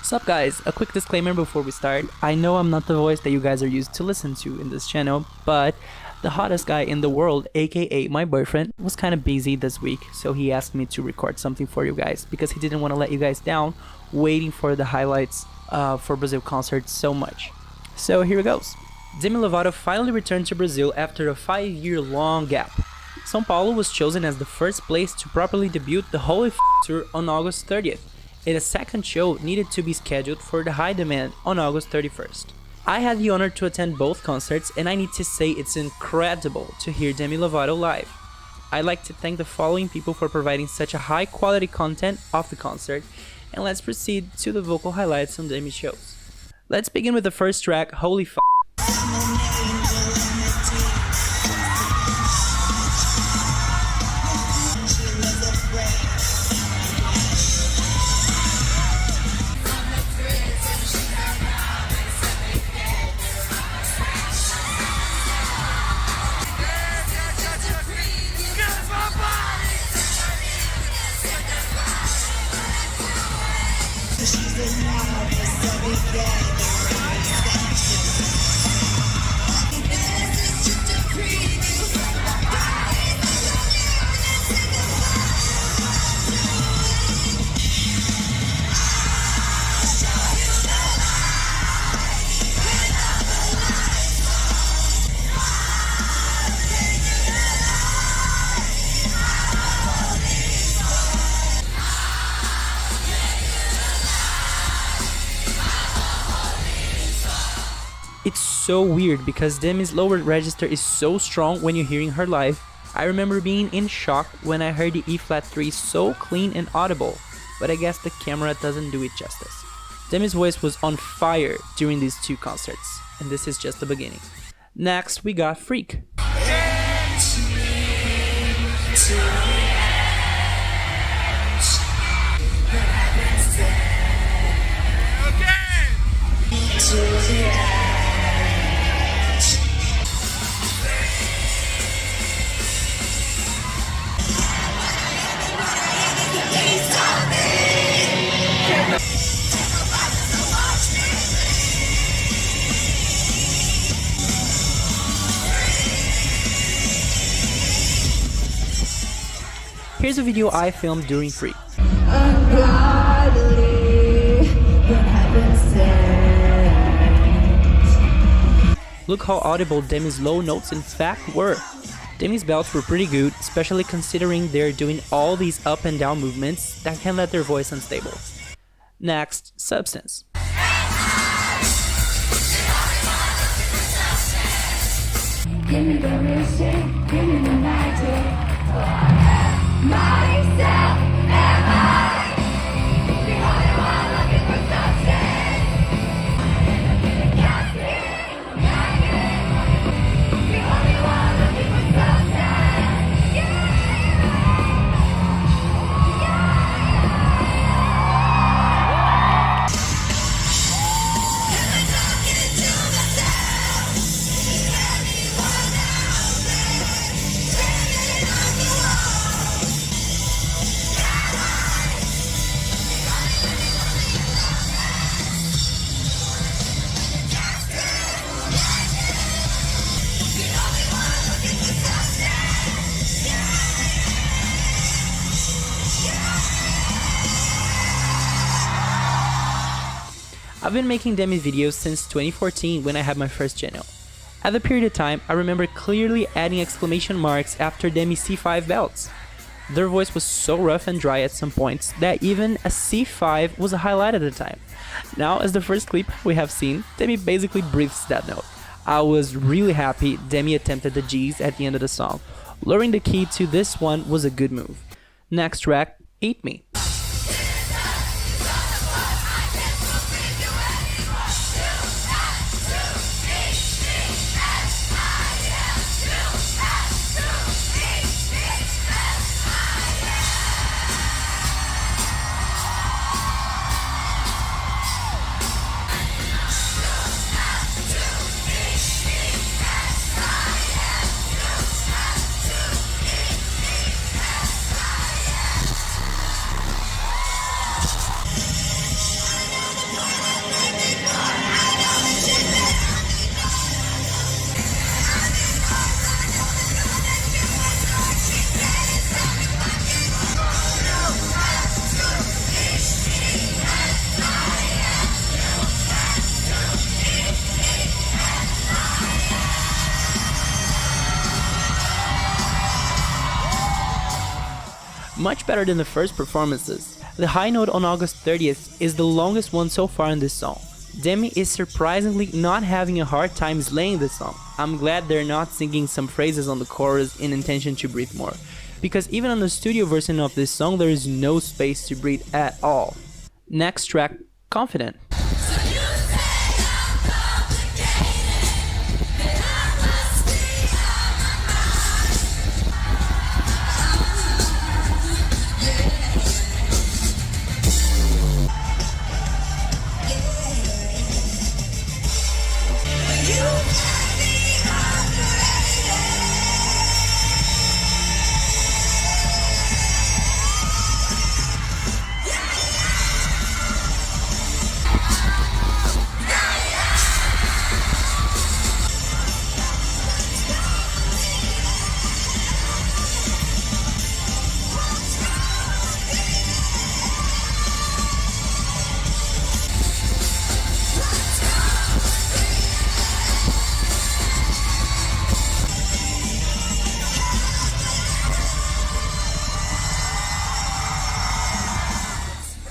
Sup guys, a quick disclaimer before we start. I know I'm not the voice that you guys are used to listen to in this channel, but the hottest guy in the world, aka my boyfriend, was kind of busy this week, so he asked me to record something for you guys because he didn't want to let you guys down waiting for the highlights for Brazil concerts so much. So here it goes. Demi Lovato finally returned to Brazil after a 5-year long gap. São Paulo was chosen as the first place to properly debut the whole tour on August 30th. And a second show needed to be scheduled for the high demand on August 31st. I had the honor to attend both concerts and I need to say it's incredible to hear Demi Lovato live. I'd like to thank the following people for providing such a high quality content of the concert, and let's proceed to the vocal highlights on Demi's shows. Let's begin with the first track, Holy F***. It's so weird because Demi's lower register is so strong when you're hearing her live. I remember being in shock when I heard the E-flat 3 so clean and audible, but I guess the camera doesn't do it justice. Demi's voice was on fire during these two concerts, and this is just the beginning. Next, we got Freak. Here's a video I filmed during Freak. Look how audible Demi's low notes in fact were. Demi's belts were pretty good, especially considering they're doing all these up and down movements that can let their voice unstable. Next, Substance. Give me the mission, give me the magic. Myself and I, the only one looking for substance. The only one looking for substance. I've been making Demi videos since 2014 when I had my first channel. At the period of time, I remember clearly adding exclamation marks after Demi's C5 belts. Their voice was so rough and dry at some points that even a C5 was a highlight at the time. Now, as the first clip we have seen, Demi basically breathes that note. I was really happy Demi attempted the G's at the end of the song. Lowering the key to this one was a good move. Next track, Eat Me. much better than the first performances. The high note on August 30th is the longest one so far in this song. Demi is surprisingly not having a hard time slaying this song. I'm glad they're not singing some phrases on the chorus in intention to breathe more, because even on the studio version of this song there is no space to breathe at all. Next track, Confident.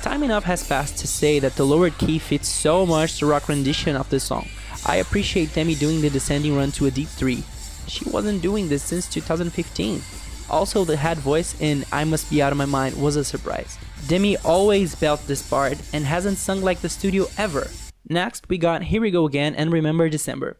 Time enough has passed to say that the lowered key fits so much the rock rendition of the song. I appreciate Demi doing the descending run to a deep 3. She wasn't doing this since 2015. Also, the head voice in I Must Be Out of My Mind was a surprise. Demi always belted this part and hasn't sung like the studio ever. Next, we got Here We Go Again and Remember December.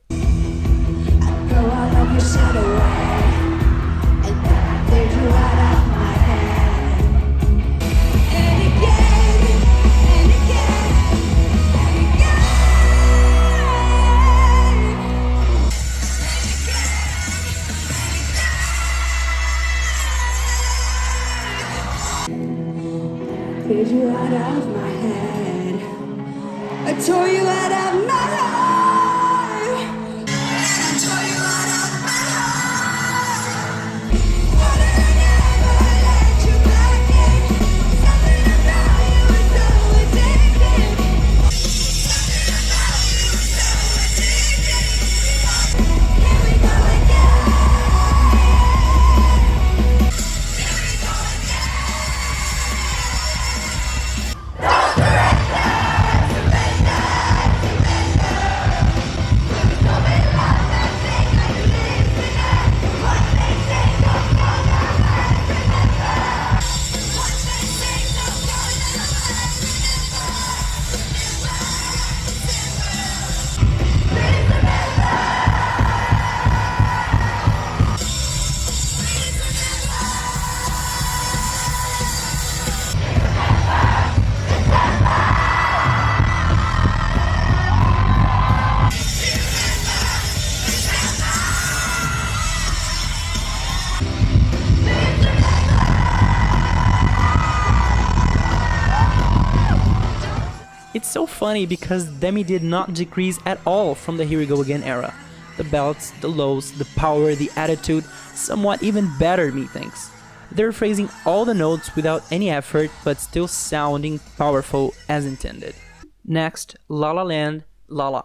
Cleared you out of my head. I tore you out of my heart. I tore you out of my heart. Wanna never let you back in. Something about you is so addictive. Something about you is so addictive. Here we go again. Here we go again. It's so funny because Demi did not decrease at all from the Here We Go Again era. The belts, the lows, the power, the attitude, somewhat even better, methinks. They're phrasing all the notes without any effort but still sounding powerful as intended. Next, La La Land, La La.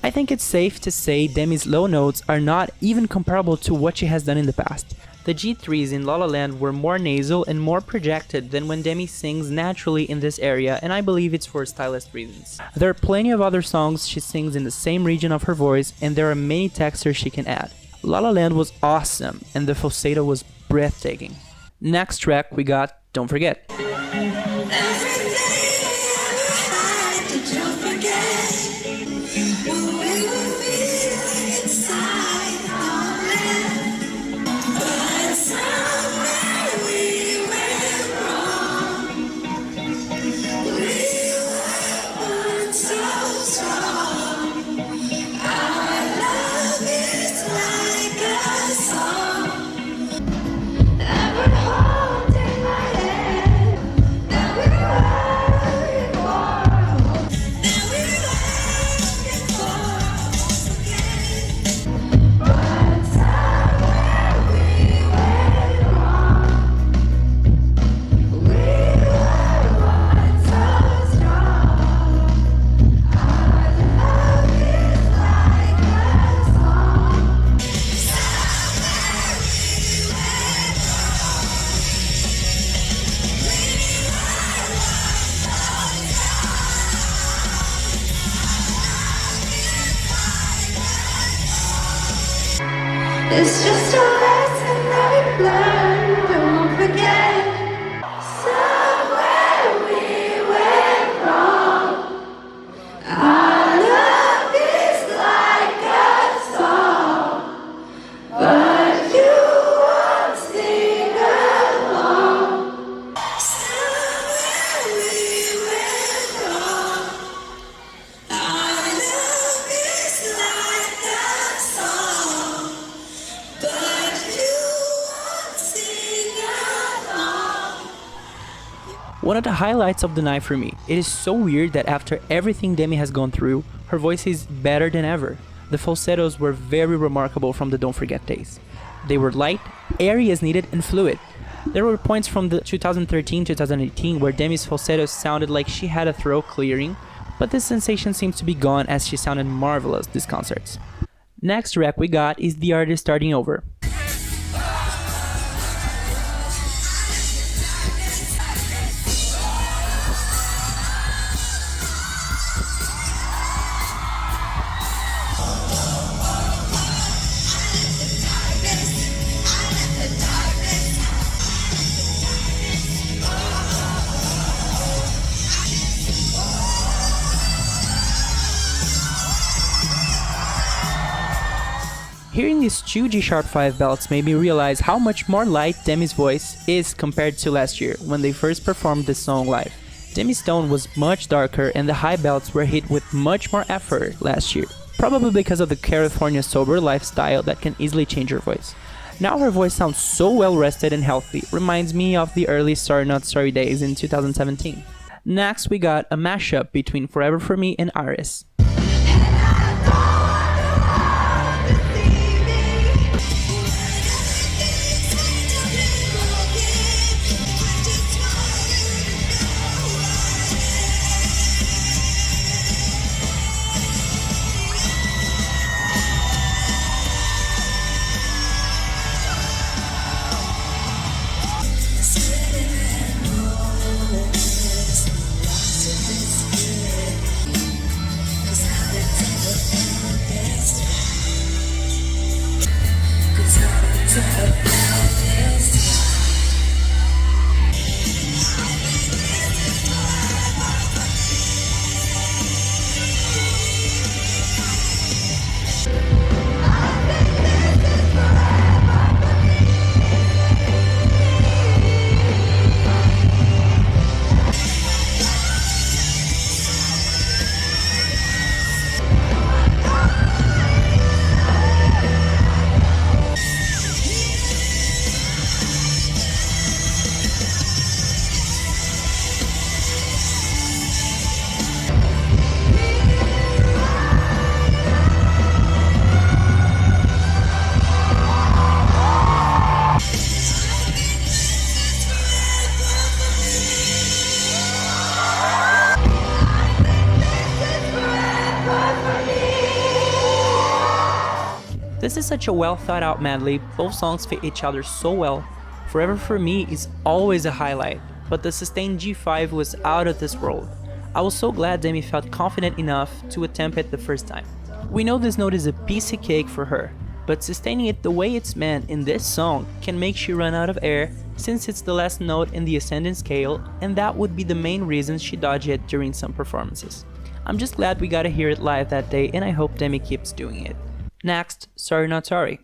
I think it's safe to say Demi's low notes are not even comparable to what she has done in the past. The G3s in La La Land were more nasal and more projected than when Demi sings naturally in this area, and I believe it's for stylist reasons. There are plenty of other songs she sings in the same region of her voice, and there are many textures she can add. La La Land was awesome, and the falsetto was breathtaking. Next track we got Don't Forget. Inside, It's just a lesson that we learned, but won't forget. Somewhere we went wrong. Our love is like a song, but you won't sing along. Somewhere we went wrong. Our love is like a song, but you won't sing along. One of the highlights of the night for me. It is so weird that after everything Demi has gone through, her voice is better than ever. The falsettos were very remarkable from the Don't Forget days. They were light, airy as needed, and fluid. There were points from the 2013-2018 where Demi's falsettos sounded like she had a throat clearing, but this sensation seems to be gone as she sounded marvelous these concerts. Next track we got is The Artist Starting Over. Hearing these two G-sharp 5 belts made me realize how much more light Demi's voice is compared to last year when they first performed this song live. Demi's tone was much darker and the high belts were hit with much more effort last year, probably because of the California sober lifestyle that can easily change her voice. Now her voice sounds so well rested and healthy, reminds me of the early Sorry Not Sorry days in 2017. Next we got a mashup between Forever For Me and Iris. This is such a well thought out medley, both songs fit each other so well. Forever For Me is always a highlight, but the sustained G5 was out of this world. I was so glad Demi felt confident enough to attempt it the first time. We know this note is a piece of cake for her, but sustaining it the way it's meant in this song can make she run out of air since it's the last note in the ascending scale, and that would be the main reason she dodged it during some performances. I'm just glad we got to hear it live that day, and I hope Demi keeps doing it. Next, Sorry Not Sorry.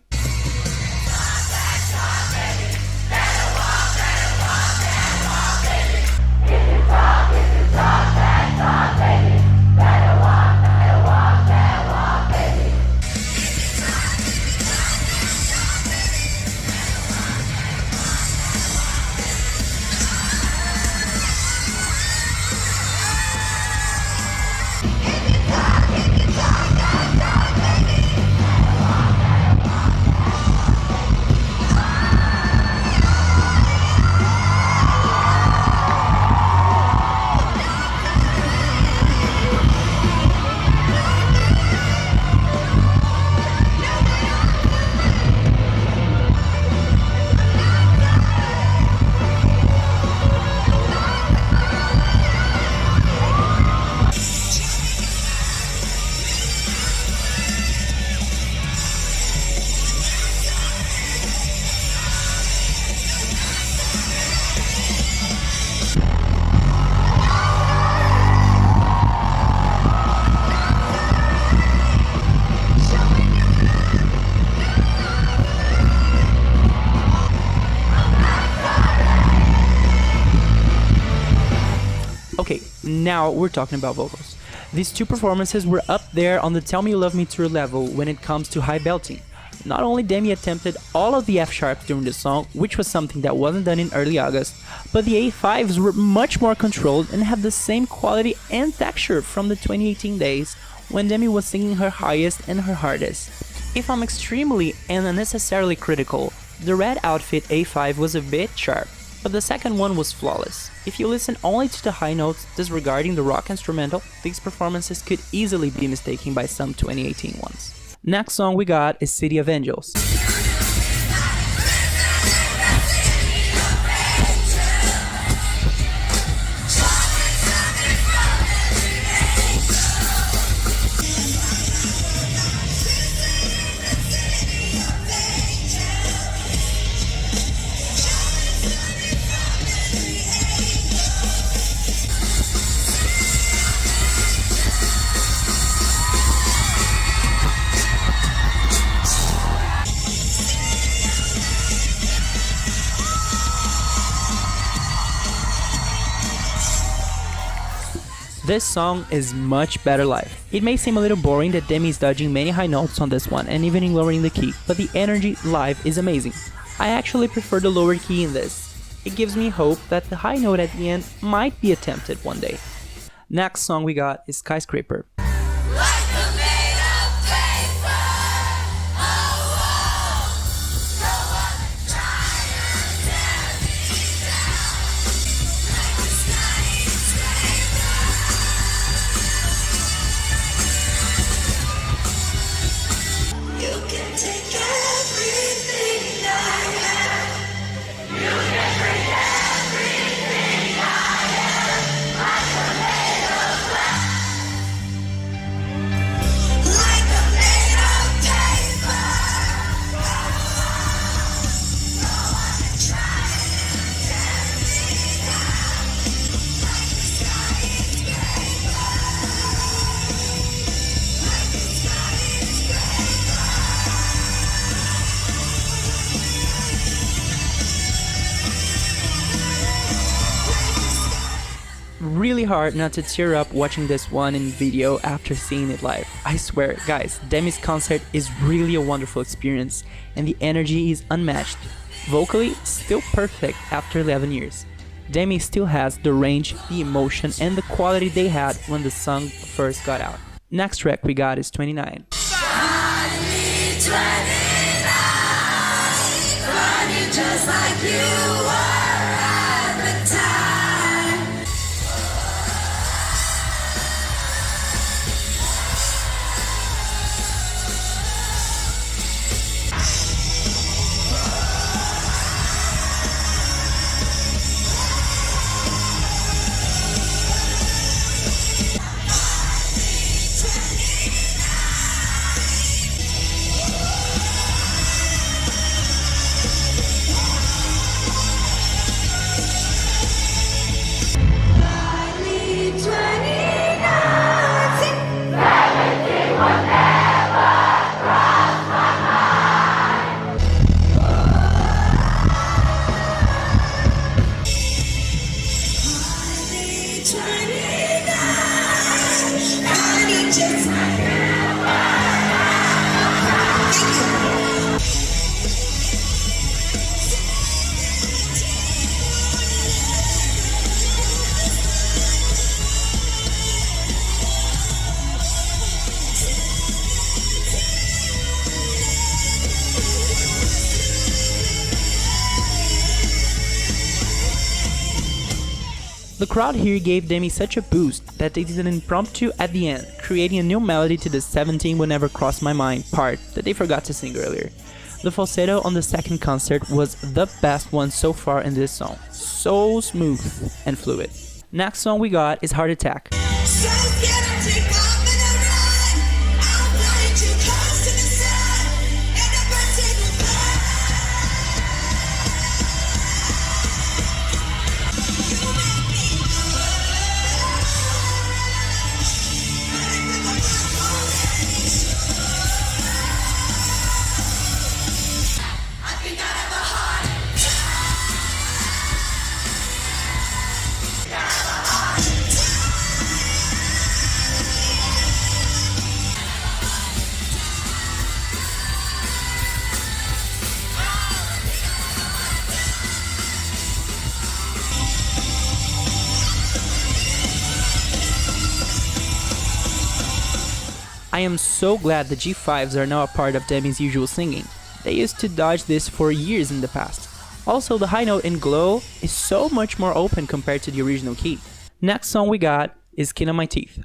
Okay, now we're talking about vocals. These two performances were up there on the Tell Me You Love Me tour level when it comes to high belting. Not only Demi attempted all of the F sharps during the song, which was something that wasn't done in early August, but the A5s were much more controlled and had the same quality and texture from the 2018 days when Demi was singing her highest and her hardest. If I'm extremely and unnecessarily critical, the red outfit A5 was a bit sharp, but the second one was flawless. If you listen only to the high notes disregarding the rock instrumental, these performances could easily be mistaken by some 2018 ones. Next song we got is City of Angels. This song is much better live. It may seem a little boring that Demi is dodging many high notes on this one and even lowering the key, but the energy live is amazing. I actually prefer the lower key in this. It gives me hope that the high note at the end might be attempted one day. Next song we got is Skyscraper. Really hard not to tear up watching this one in video after seeing it live. I swear, guys, Demi's concert is really a wonderful experience and the energy is unmatched. Vocally, still perfect after 11 years. Demi still has the range, the emotion, and the quality they had when the song first got out. Next track we got is 29. Just like you were at the time. The crowd here gave Demi such a boost that they did an impromptu at the end, creating a new melody to the 17 Will Never Cross My Mind part that they forgot to sing earlier. The falsetto on the second concert was the best one so far in this song. So smooth and fluid. Next song we got is Heart Attack. I am so glad the G5s are now a part of Demi's usual singing. They used to dodge this for years in the past. Also, the high note in Glow is so much more open compared to the original key. Next song we got is Skin on My Teeth.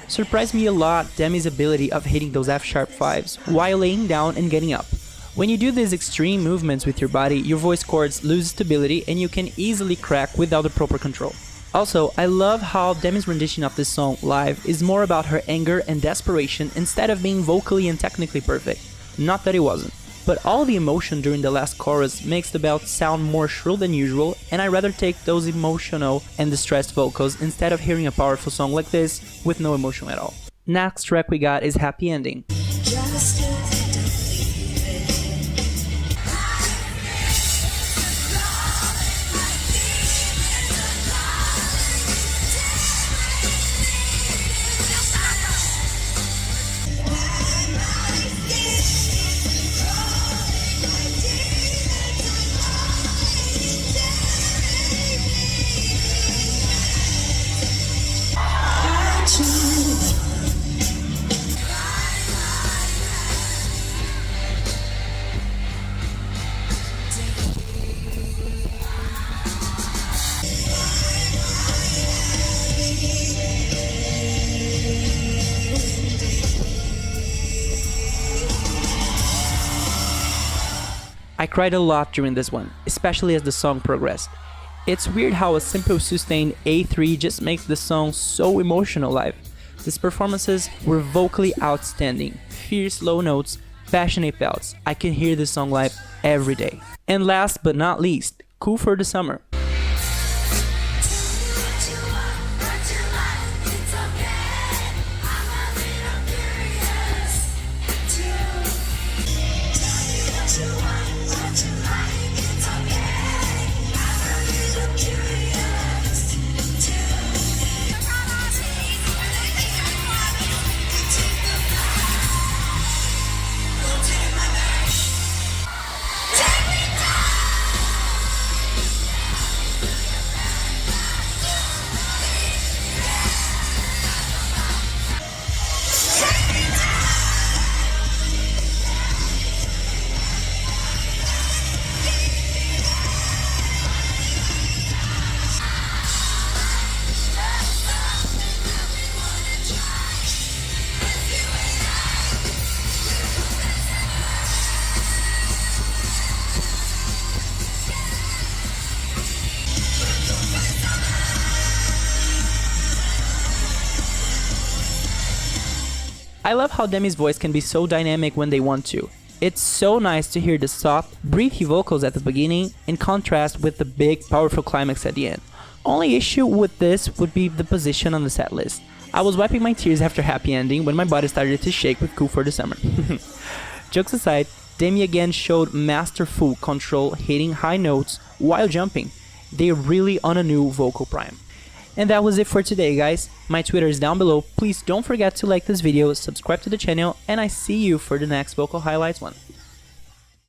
Surprised me a lot Demi's ability of hitting those F-sharp 5s while laying down and getting up. When you do these extreme movements with your body, your voice cords lose stability and you can easily crack without the proper control. Also, I love how Demi's rendition of this song live is more about her anger and desperation instead of being vocally and technically perfect. Not that it wasn't. But all the emotion during the last chorus makes the belt sound more shrill than usual, and I rather take those emotional and distressed vocals instead of hearing a powerful song like this with no emotion at all. Next track we got is Happy Ending. I cried a lot during this one, especially as the song progressed. It's weird how a simple sustained A3 just makes the song so emotional live. These performances were vocally outstanding, fierce low notes, passionate belts. I can hear this song live every day. And last but not least, Cool for the Summer. I love how Demi's voice can be so dynamic when they want to. It's so nice to hear the soft, breathy vocals at the beginning in contrast with the big, powerful climax at the end. Only issue with this would be the position on the set list. I was wiping my tears after Happy Ending when my body started to shake with Cool for the Summer. Jokes aside, Demi again showed masterful control hitting high notes while jumping. They're really on a new vocal prime. And that was it for today, guys. My Twitter is down below. Please don't forget to like this video, subscribe to the channel, and I see you for the next vocal highlights one.